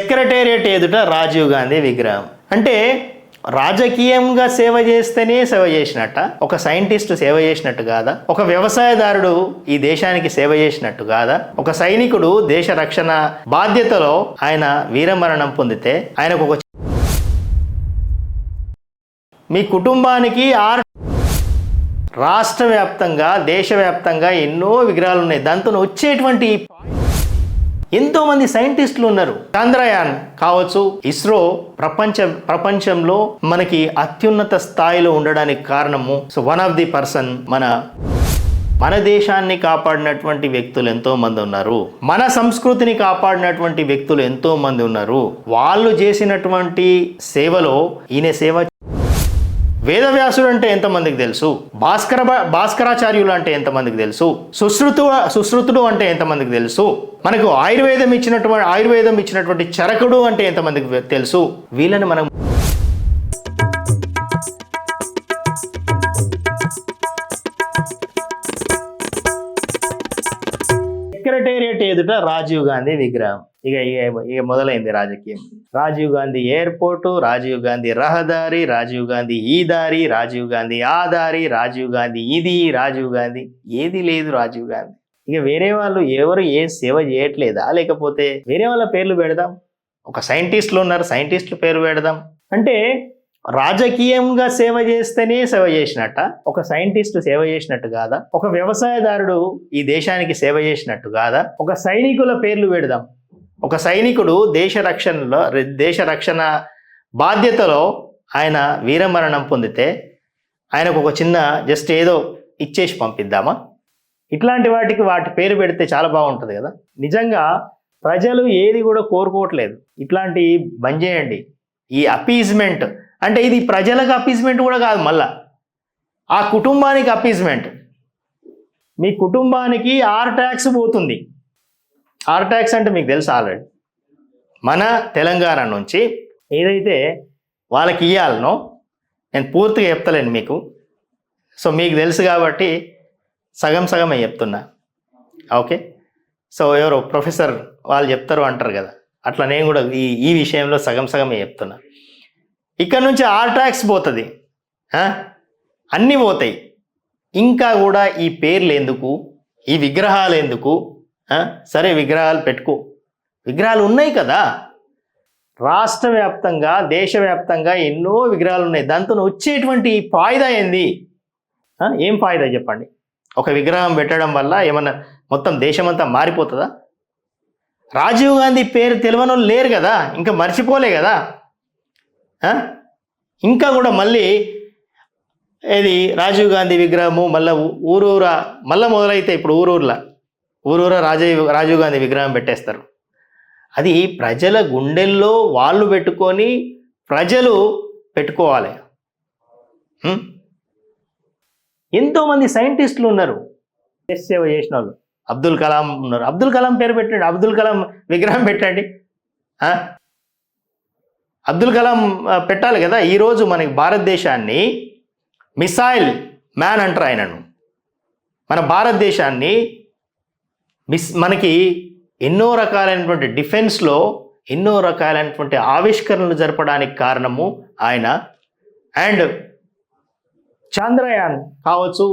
Secretariat ఎదుట రాజీవ్ గాంధీ విగ్రహం. అంటే రాజకీయంగా సేవ చేస్తేనే సేవ చేసినట్ట, ఒక సైంటిస్ట్ సేవ చేసినట్టు కాదా, ఒక వ్యవసాయదారుడు ఈ దేశానికి సేవ చేసినట్టు కాదా, ఒక సైనికుడు దేశ రక్షణ బాధ్యతలో ఆయన వీరమరణం పొందితే ఆయనకు ఒక మీ కుటుంబానికి రాష్ట్ర వ్యాప్తంగా దేశవ్యాప్తంగా ఎన్నో విగ్రహాలు ఉన్నాయి. దాంతో వచ్చేటువంటి ఎంతోమంది సైంటిస్టులు ఉన్నారు. చంద్రయాన్ కావచ్చు, ఇస్రో ప్రపంచంలో మనకి అత్యున్నత స్థాయిలో ఉండడానికి కారణము వన్ ఆఫ్ ది పర్సన్ మన దేశాన్ని కాపాడినటువంటి వ్యక్తులు ఎంతో మంది ఉన్నారు. మన సంస్కృతిని కాపాడినటువంటి వ్యక్తులు ఎంతో మంది ఉన్నారు. వాళ్ళు చేసినటువంటి సేవలో ఈయన సేవ. వేదవ్యాసుడు అంటే ఎంతమందికి తెలుసు, భాస్కరాచార్యులు అంటే ఎంతమందికి తెలుసు, సుశ్రుతుడు అంటే ఎంతమందికి తెలుసు, మనకు ఆయుర్వేదం ఇచ్చినటువంటి చరకుడు అంటే ఎంతమందికి తెలుసు. వీళ్ళని మనం సెక్రటేరియట్ ఎదుట రాజీవ్ గాంధీ విగ్రహం. ఇక మొదలైంది రాజకీయం. రాజీవ్ గాంధీ ఎయిర్పోర్టు, రాజీవ్ గాంధీ రహదారి, రాజీవ్ గాంధీ ఈ దారి, రాజీవ్ గాంధీ ఆ దారి, రాజీవ్ గాంధీ ఇది, రాజీవ్ గాంధీ ఏది లేదు. రాజీవ్ గాంధీ ఇక వేరే వాళ్ళు ఎవరు ఏ సేవ చేయట్లేదా, లేకపోతే వేరే వాళ్ళ పేర్లు పెడదాం. ఒక సైంటిస్టులు ఉన్నారు, సైంటిస్టుల పేరు పెడదాం. అంటే రాజకీయంగా సేవ చేస్తేనే సేవ చేసినట్ట, ఒక సైంటిస్ట్ సేవ చేసినట్టు కాదా, ఒక వ్యవసాయదారుడు ఈ దేశానికి సేవ చేసినట్టు కాదా, ఒక సైనికుల పేర్లు పెడదాం. ఒక సైనికుడు దేశ రక్షణ బాధ్యతలో ఆయన వీరమరణం పొందితే ఆయనకు ఒక చిన్న జస్ట్ ఏదో ఇచ్చేసి పంపిద్దామా? ఇట్లాంటి వాటి పేరు పెడితే చాలా బాగుంటుంది కదా. నిజంగా ప్రజలు ఏది కూడా కోరుకోవట్లేదు. ఇట్లాంటి బంద్ చేయండి. ఈ అపీజ్మెంట్ అంటే ఇది ప్రజలకు అపీజ్మెంట్ కూడా కాదు, మళ్ళా ఆ కుటుంబానికి అపీజ్మెంట్. మీ కుటుంబానికి ఆర్ ట్యాక్స్ పోతుంది. ఆర్ ట్యాక్స్ అంటే మీకు తెలుసు ఆల్రెడీ. మన తెలంగాణ నుంచి ఏదైతే వాళ్ళకి ఇవ్వాలనో, నేను పూర్తిగా చెప్తలేను మీకు, సో మీకు తెలుసు కాబట్టి సగమే చెప్తున్నా. ఓకే, సో ఎవరో ప్రొఫెసర్ వాళ్ళు చెప్తారు అంటారు కదా, అట్లా నేను కూడా ఈ విషయంలో సగమే చెప్తున్నా. ఇక్కడ నుంచి ఆర్ ట్యాక్స్ పోతుంది, అన్నీ పోతాయి. ఇంకా కూడా ఈ పేర్లు ఎందుకు, ఈ విగ్రహాలు ఎందుకు? సరే విగ్రహాలు పెట్టుకో, విగ్రహాలు ఉన్నాయి కదా. రాష్ట్ర వ్యాప్తంగా దేశవ్యాప్తంగా ఎన్నో విగ్రహాలు ఉన్నాయి. దాంతో వచ్చేటువంటి ఫాయిదా ఏంది? ఏం ఫాయిదా చెప్పండి? ఒక విగ్రహం పెట్టడం వల్ల ఏమన్నా మొత్తం దేశమంతా మారిపోతుందా? రాజీవ్ గాంధీ పేరు తెలియని వాళ్ళు లేరు కదా, ఇంకా మర్చిపోలే కదా. ఇంకా కూడా మళ్ళీ ఏది రాజీవ్ గాంధీ విగ్రహము మళ్ళీ మళ్ళీ మొదలైతే ఇప్పుడు ఊరూరా రాజీవ్ గాంధీ విగ్రహం పెట్టేస్తారు. అది ప్రజల గుండెల్లో వాళ్ళు పెట్టుకొని ప్రజలు పెట్టుకోవాలి. ఎంతోమంది సైంటిస్టులు ఉన్నారు, దేశ సేవ చేసిన వాళ్ళు. అబ్దుల్ కలాం ఉన్నారు, అబ్దుల్ కలాం పేరు పెట్టండి, అబ్దుల్ కలాం విగ్రహం పెట్టండి. అబ్దుల్ కలాం పెట్టాలి కదా. ఈరోజు మనకి భారతదేశాన్ని మిసైల్ మ్యాన్ అంటారు ఆయనను. మన భారతదేశాన్ని మనకి ఎన్నో రకాలైనటువంటి డిఫెన్స్లో ఎన్నో రకాలైనటువంటి ఆవిష్కరణలు జరపడానికి కారణము ఆయన. అండ్ చంద్రయాన్ కావచ్చు,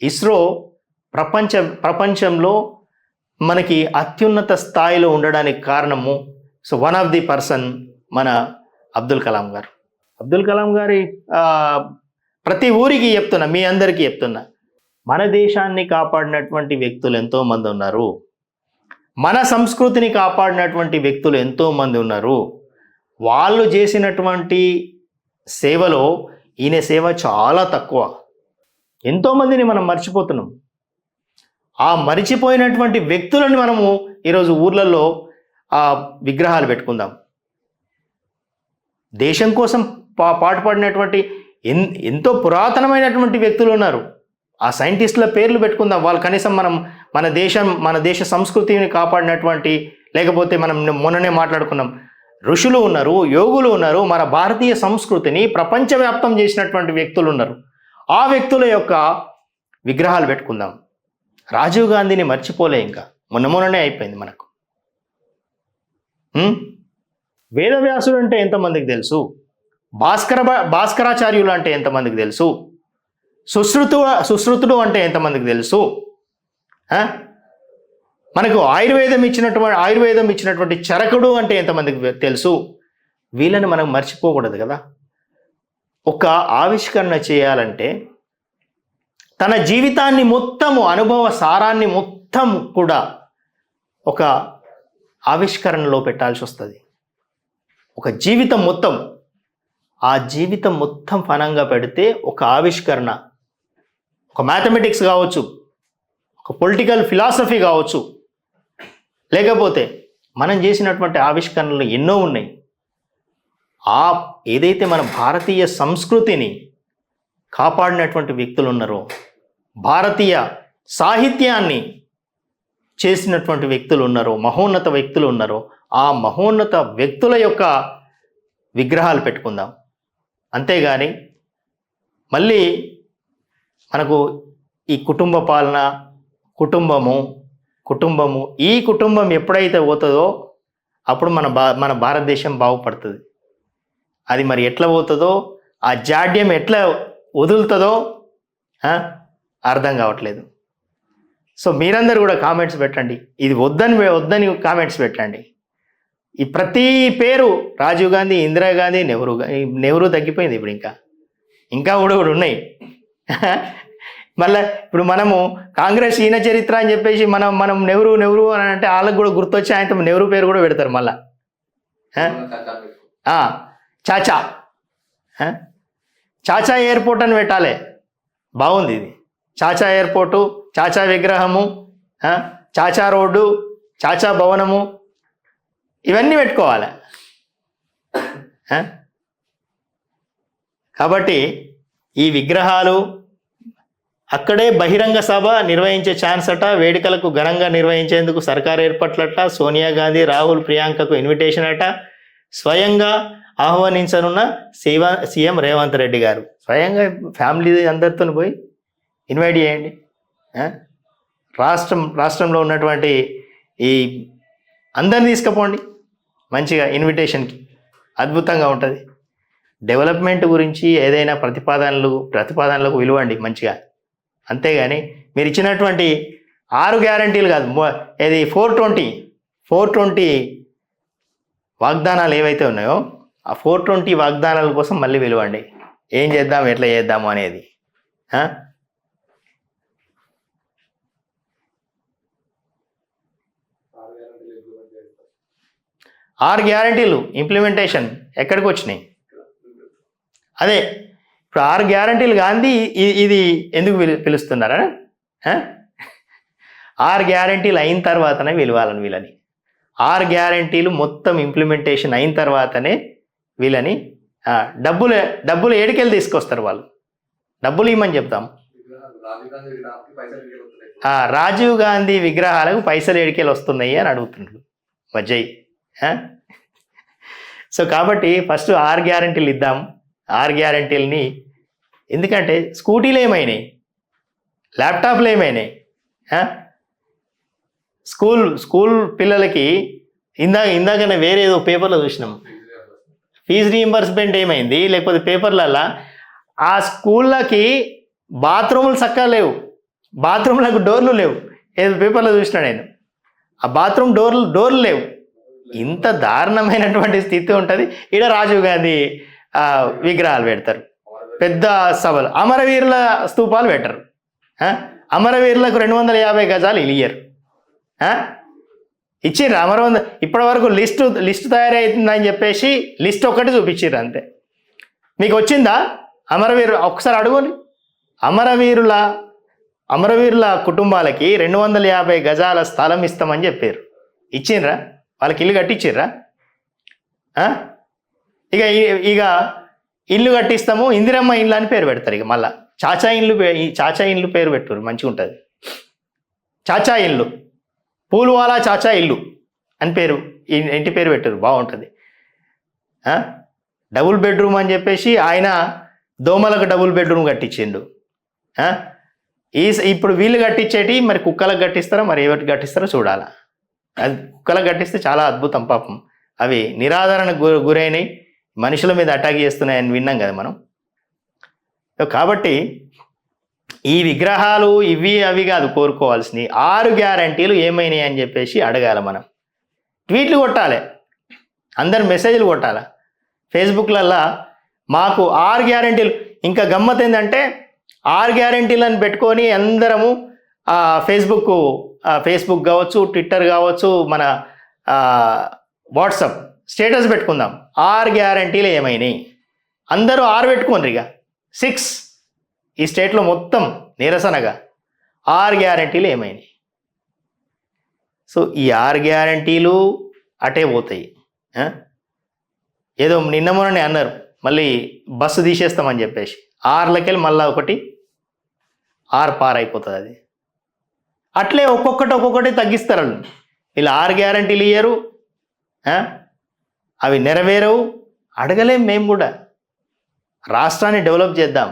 ఇస్రో ప్రపంచంలో మనకి అత్యున్నత స్థాయిలో ఉండడానికి కారణము వన్ ఆఫ్ ది పర్సన్ మన అబ్దుల్ కలాం గారు. అబ్దుల్ కలాం గారి ప్రతి ఊరికి చెప్తున్నా, మీ అందరికీ చెప్తున్నా, మన దేశాన్ని కాపాడినటువంటి వ్యక్తులు ఎంతో మంది ఉన్నారు. మన సంస్కృతిని కాపాడినటువంటి వ్యక్తులు ఎంతో మంది ఉన్నారు. వాళ్ళు చేసినటువంటి సేవలో ఈయన సేవ చాలా తక్కువ. ఎంతోమందిని మనం మర్చిపోతున్నాం. ఆ మరిచిపోయినటువంటి వ్యక్తులను మనము ఈరోజు ఊర్లలో ఆ విగ్రహాలు పెట్టుకుందాం. దేశం కోసం పాటుపడినటువంటి ఎంతో పురాతనమైనటువంటి వ్యక్తులు ఉన్నారు. ఆ సైంటిస్టుల పేర్లు పెట్టుకుందాం. వాళ్ళు కనీసం మన దేశ సంస్కృతిని కాపాడినటువంటి, లేకపోతే మనం మొన్ననే మాట్లాడుకున్నాం, ఋషులు ఉన్నారు, యోగులు ఉన్నారు, మన భారతీయ సంస్కృతిని ప్రపంచవ్యాప్తం చేసినటువంటి వ్యక్తులు ఉన్నారు. ఆ వ్యక్తుల యొక్క విగ్రహాలు పెట్టుకుందాం. రాజీవ్ గాంధీని మర్చిపోలే, ఇంకా మొన్ననే అయిపోయింది మనకు. వేదవ్యాసుడు అంటే ఎంతమందికి తెలుసు? భాస్కరాచార్యులు అంటే ఎంతమందికి తెలుసు? సుశ్రుతుడు అంటే ఎంతమందికి తెలుసు? మనకు ఆయుర్వేదం ఇచ్చినటువంటి చరకుడు అంటే ఎంతమందికి తెలుసు? వీళ్ళని మనం మర్చిపోకూడదు కదా. ఒక ఆవిష్కరణ చేయాలంటే తన జీవితాన్ని మొత్తము, అనుభవ సారాన్ని మొత్తం కూడా ఒక ఆవిష్కరణలో పెట్టాల్సి వస్తుంది. ఒక జీవితం మొత్తం, ఆ జీవితం మొత్తం ఫనంగా పెడితే ఒక ఆవిష్కరణ, ఒక మ్యాథమెటిక్స్ కావచ్చు, ఒక పొలిటికల్ ఫిలాసఫీ కావచ్చు, లేకపోతే మనం చేసినటువంటి ఆవిష్కరణలు ఎన్నో ఉన్నాయి. ఏదైతే మన భారతీయ సంస్కృతిని కాపాడినటువంటి వ్యక్తులు ఉన్నారో, భారతీయ సాహిత్యాన్ని చేసినటువంటి వ్యక్తులు ఉన్నారో, మహోన్నత వ్యక్తులు ఉన్నారో, ఆ మహోన్నత వ్యక్తుల యొక్క విగ్రహాలు పెట్టుకుందాం. అంతేగాని మళ్ళీ మనకు ఈ కుటుంబ పాలన, కుటుంబము ఈ కుటుంబం ఎప్పుడైతే పోతుందో అప్పుడు మన భారతదేశం బాగుపడుతుంది. అది మరి ఎట్లా పోతుందో, ఆ జాడ్యం ఎట్లా వదులుతుందో అర్థం కావట్లేదు. సో మీరందరూ కూడా కామెంట్స్ పెట్టండి. ఇది వద్దని కామెంట్స్ పెట్టండి. ఈ ప్రతి పేరు రాజీవ్ గాంధీ, ఇందిరాగాంధీ, నెహ్రూ తగ్గిపోయింది. ఇప్పుడు ఇంకా కూడా ఉన్నాయి. మళ్ళీ ఇప్పుడు మనము కాంగ్రెస్ ఈయన చరిత్ర అని చెప్పేసి మనం నెహ్రూ అని అంటే వాళ్ళకు కూడా గుర్తొచ్చి ఆయన నెహ్రూ పేరు కూడా పెడతారు. మళ్ళా చాచా ఎయిర్పోర్ట్ అని పెట్టాలి. బాగుంది ఇది. చాచా ఎయిర్పోర్టు, చాచా విగ్రహము, చాచా రోడ్డు, చాచా భవనము, ఇవన్నీ పెట్టుకోవాలి. కాబట్టి ఈ విగ్రహాలు అక్కడే బహిరంగ సభ నిర్వహించే ఛాన్స్ అట. వేడుకలకు ఘనంగా నిర్వహించేందుకు సర్కారు ఏర్పాట్లట. సోనియా గాంధీ, రాహుల్, ప్రియాంకకు ఇన్విటేషన్ అట. స్వయంగా ఆహ్వానించనున్న సీఎం రేవంత్ రెడ్డి గారు. స్వయంగా ఫ్యామిలీ అందరితో పోయి ఇన్వైట్ చేయండి. రాష్ట్రంలో ఉన్నటువంటి ఈ అందరిని తీసుకుపోండి మంచిగా ఇన్విటేషన్కి. అద్భుతంగా ఉంటుంది. డెవలప్మెంట్ గురించి ఏదైనా ప్రతిపాదనలకు విలువండి మంచిగా. అంతేగాని మీరు ఇచ్చినటువంటి 6 గ్యారంటీలు కాదు, ఇది 420 వాగ్దానాలు ఏవైతే ఉన్నాయో ఆ 420 వాగ్దానాల కోసం మళ్ళీ విలువండి. ఏం చేద్దాం, ఎట్లా చేద్దాము అనేది. 6 గ్యారంటీలు ఇంప్లిమెంటేషన్ ఎక్కడికి వచ్చినాయి? అదే ఇప్పుడు 6 గ్యారంటీలు గాంధీ ఇది ఎందుకు పిలుస్తున్నారా? 6 గ్యారంటీలు అయిన తర్వాతనే విలువాలని వీళ్ళని. 6 గ్యారంటీలు మొత్తం ఇంప్లిమెంటేషన్ అయిన తర్వాతనే వీళ్ళని డబ్బులు ఏడికెళ్ళి తీసుకొస్తారు వాళ్ళు. డబ్బులు ఇవ్వమని చెప్తాం. రాజీవ్ గాంధీ విగ్రహాలకు పైసలు ఏడికెళ్ళి వస్తున్నాయి అని అడుగుతున్నాడు వజయ్. సో కాబట్టి ఫస్ట్ 6 గ్యారంటీలు ఇద్దాం. 6 గ్యారంటీలని, ఎందుకంటే స్కూటీలు ఏమైనాయి, ల్యాప్టాప్లు ఏమైనాయి, స్కూల్ పిల్లలకి ఇందాకనే వేరే ఏదో పేపర్లో చూసినాం, ఫీజు రీయింబర్స్మెంట్ ఏమైంది, లేకపోతే పేపర్లల్లో ఆ స్కూళ్ళకి బాత్రూములు చక్కగా లేవు, బాత్రూమ్లకు డోర్లు లేవు. ఏదో పేపర్లో చూసినా నేను, ఆ బాత్రూమ్ డోర్లు లేవు. ఇంత దారుణమైనటువంటి స్థితి ఉంటుంది. ఈడ రాజీవ్ గాంధీ విగ్రహాలు పెడతారు, పెద్ద సభలు. అమరవీరుల స్తూపాలు పెట్టరు. అమరవీరులకు 250 గజాలు ఇయ్యరు. ఇచ్చిర్రు అమరవంద. ఇప్పటి వరకు లిస్టు తయారైతుందని చెప్పేసి లిస్ట్ ఒక్కటి చూపించారు అంతే. మీకు వచ్చిందా అమరవీరు? ఒకసారి అడుగుని. అమరవీరుల కుటుంబాలకి 250 గజాల స్థలం ఇస్తామని చెప్పారు. ఇచ్చిండ్రా? వాళ్ళకి ఇల్లు కట్టించిర్రా? ఇక ఇల్లు కట్టిస్తాము, ఇందిరమ్మ ఇల్లు అని పేరు పెడతారు. ఇక మళ్ళా చాచా ఇల్లు పేరు పెట్టారు, మంచిగా ఉంటుంది. చాచా ఇల్లు, పూల్వాలా చాచా ఇల్లు అని పేరు, ఇంటి పేరు పెట్టారు, బాగుంటుంది. డబుల్ బెడ్రూమ్ అని చెప్పేసి ఆయన దోమలకు డబుల్ బెడ్రూమ్ కట్టించిండు. ఇప్పుడు వీళ్ళు కట్టించేటి మరి కుక్కలకు కట్టిస్తారో మరి ఎవరికి కట్టిస్తారో చూడాలా. అది కుక్కలకు కట్టిస్తే చాలా అద్భుతం పాపం. అవి నిరాదరణకు గురైనవి, మనుషుల మీద అటాక్ చేస్తున్నాయని విన్నాం కదా మనం. కాబట్టి ఈ విగ్రహాలు ఇవి అవి కాదు కోరుకోవాల్సినవి, 6 గ్యారంటీలు ఏమైనాయి అని చెప్పేసి అడగాలి మనం. ట్వీట్లు కొట్టాలి, అందరు మెసేజ్లు కొట్టాలి ఫేస్బుక్లల్లా, మాకు 6 గ్యారంటీలు. ఇంకా గమ్మత్ ఏంటంటే 6 గ్యారంటీలను పెట్టుకొని అందరము ఫేస్బుక్ కావచ్చు, ట్విట్టర్ కావచ్చు, మన వాట్సాప్ స్టేటస్ పెట్టుకుందాం, 6 గ్యారంటీలు ఏమైనాయి. అందరూ 6 పెట్టుకోండి. ఇక 6 ఈ స్టేట్లో మొత్తం నిరసనగా 6 గ్యారంటీలు ఏమైనాయి. సో ఈ 6 గ్యారంటీలు అటే పోతాయి. ఏదో నిన్న మొన్ననే అన్నారు మళ్ళీ బస్సు తీసేస్తామని చెప్పేసి, 6లకెళ్ళి మళ్ళీ ఒకటి 6 పారైపోతుంది. అది అట్లే ఒక్కొక్కటి తగ్గిస్తారు వాళ్ళు. వీళ్ళు 6 గ్యారంటీలు ఇయ్యరు, అవి నెరవేరవు. అడగలేం మేము కూడా, రాష్ట్రాన్ని డెవలప్ చేద్దాం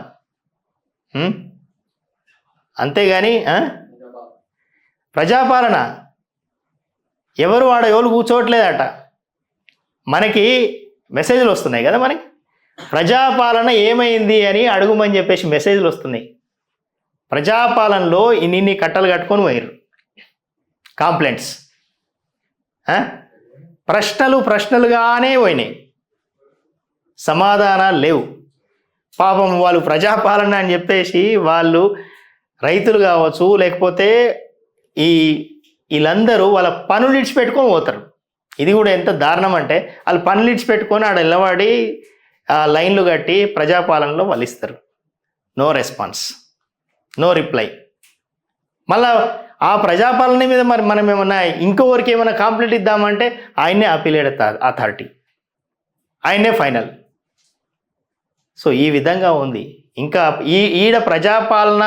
అంతేగాని ప్రజాపాలన ఎవరు కూర్చోవట్లేదట. మనకి మెసేజ్లు వస్తున్నాయి కదా, మనకి ప్రజాపాలన ఏమైంది అని అడుగుమని చెప్పేసి మెసేజ్లు వస్తున్నాయి. ప్రజాపాలనలో ఇన్ని కట్టలు కట్టుకొని పోయారు కాంప్లైంట్స్. ప్రశ్నలుగానే పోయినాయి, సమాధానాలు లేవు. పాపం వాళ్ళు ప్రజాపాలన అని చెప్పేసి వాళ్ళు రైతులు కావచ్చు, లేకపోతే వీళ్ళందరూ వాళ్ళ పనులు ఇడిచిపెట్టుకొని పోతారు. ఇది కూడా ఎంత దారుణం అంటే, వాళ్ళు పనులు ఇడిచిపెట్టుకొని ఆడ నిలబడి లైన్లు కట్టి ప్రజాపాలనలో వాళ్ళు ఇస్తారు. No response, no reply. మళ్ళా ఆ ప్రజాపాలన మీద మరి మనం ఏమన్నా ఇంకొకరికి ఏమైనా కంప్లైంట్ ఇద్దామంటే ఆయన్నే అపీలేట్ అథారిటీ, ఆయన్నే ఫైనల్. సో ఈ విధంగా ఉంది. ఇంకా ఈడ ప్రజాపాలన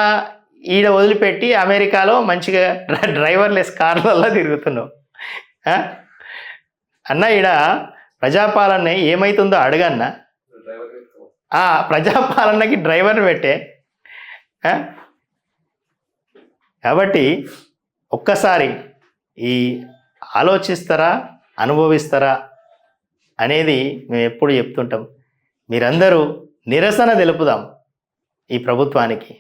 వదిలిపెట్టి అమెరికాలో మంచిగా డ్రైవర్లెస్ కార్లలో తిరుగుతున్నావు అన్న. ఈడ ప్రజాపాలన ఏమవుతుందో అడగన్నా. ప్రజాపాలనకి డ్రైవర్ని పెట్టే. కాబట్టి ఒక్కసారి ఈ ఆలోచిస్తారా, అనుభవిస్తారా అనేది మేము ఎప్పుడు చెప్తుంటాం. మీరందరూ నిరసన తెలుపుదాం ఈ ప్రభుత్వానికి.